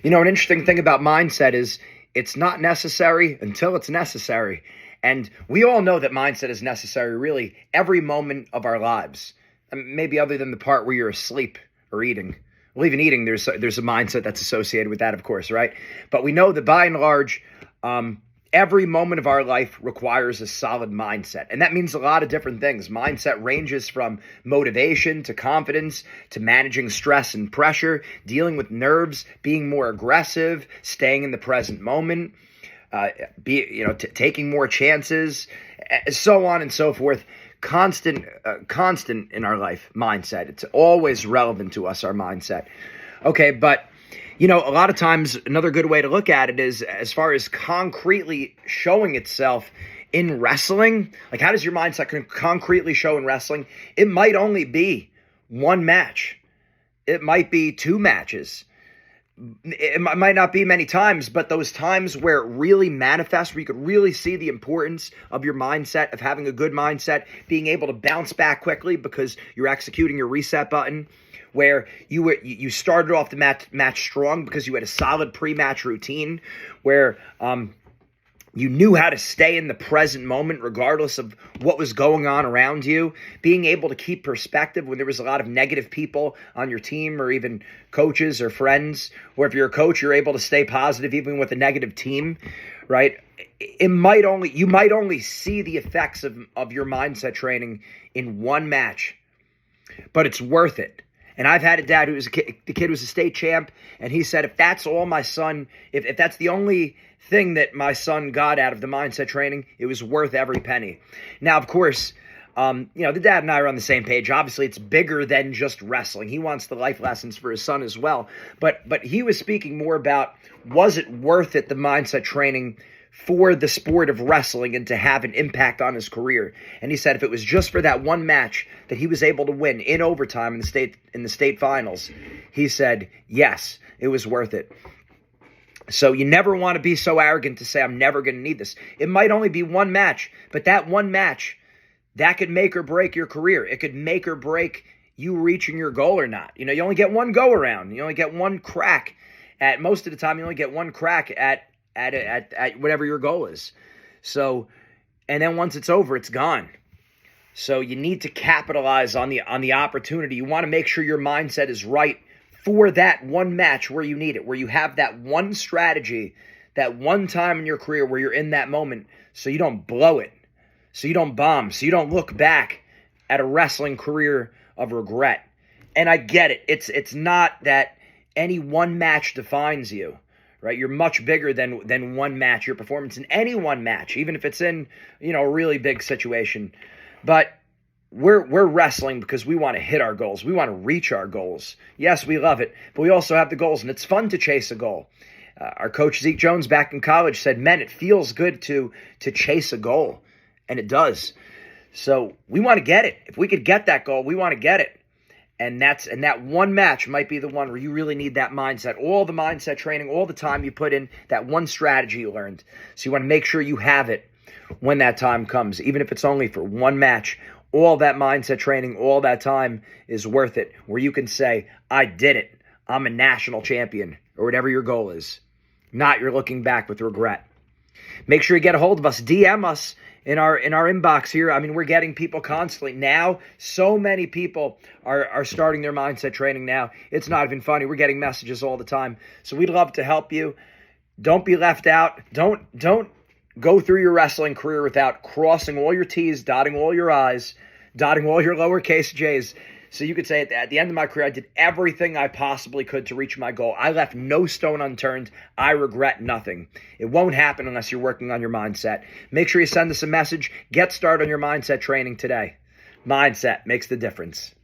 An interesting thing about mindset is it's not necessary until it's necessary. And we all know that mindset is necessary really every moment of our lives. Maybe other than the part where you're asleep or eating. Well, even eating, there's a mindset that's associated with that, of course, right? But we know that by and large, every moment of our life requires a solid mindset. And that means a lot of different things. Mindset ranges from motivation to confidence to managing stress and pressure, dealing with nerves, being more aggressive, staying in the present moment, taking more chances, so on and so forth. Constant in our life, mindset. It's always relevant to us, our mindset. Okay, but a lot of times another good way to look at it is as far as concretely showing itself in wrestling. Like, how does your mindset concretely show in wrestling? It might only be one match. It might be two matches. It might not be many times, but those times where it really manifests, where you could really see the importance of your mindset, of having a good mindset, being able to bounce back quickly because you're executing your reset button, where you started off the match strong because you had a solid pre-match routine, where you knew how to stay in the present moment regardless of what was going on around you, being able to keep perspective when there was a lot of negative people on your team or even coaches or friends, or if you're a coach, you're able to stay positive even with a negative team, right? You might only see the effects of your mindset training in one match, but it's worth it. And I've had a dad who was the kid was a state champ, and he said, if that's all my son, if that's the only thing that my son got out of the mindset training, it was worth every penny. Now, of course, the dad and I are on the same page. Obviously, it's bigger than just wrestling. He wants the life lessons for his son as well. But he was speaking more about, was it worth it, the mindset training for the sport of wrestling and to have an impact on his career? And he said if it was just for that one match that he was able to win in overtime in the state finals, he said, yes, it was worth it. So you never want to be so arrogant to say, I'm never going to need this. It might only be one match, but that one match, that could make or break your career. It could make or break you reaching your goal or not. You only get one go around. You only get one crack at, most of the time, you only get one crack at whatever your goal is. So, and then once it's over, it's gone. So you need to capitalize on the opportunity. You want to make sure your mindset is right for that one match where you need it, where you have that one strategy, that one time in your career where you're in that moment, so you don't blow it, so you don't bomb, so you don't look back at a wrestling career of regret. And I get it. It's not that any one match defines you. Right, you're much bigger than one match. Your performance in any one match, even if it's in a really big situation, but we're wrestling because we want to hit our goals. We want to reach our goals. Yes, we love it, but we also have the goals, and it's fun to chase a goal. Our coach Zeke Jones back in college said, "Men, it feels good to chase a goal," and it does. So we want to get it. If we could get that goal, we want to get it. And that one match might be the one where you really need that mindset, all the mindset training, all the time you put in, that one strategy you learned. So you want to make sure you have it when that time comes, even if it's only for one match. All that mindset training, all that time is worth it, where you can say, I did it. I'm a national champion, or whatever your goal is. Not you're looking back with regret. Make sure you get a hold of us. DM us in our inbox here. I mean, we're getting people constantly. Now, so many people are starting their mindset training now. It's not even funny. We're getting messages all the time. So we'd love to help you. Don't be left out. Don't go through your wrestling career without crossing all your T's, dotting all your I's, dotting all your lowercase J's. So you could say at the end of my career, I did everything I possibly could to reach my goal. I left no stone unturned. I regret nothing. It won't happen unless you're working on your mindset. Make sure you send us a message. Get started on your mindset training today. Mindset makes the difference.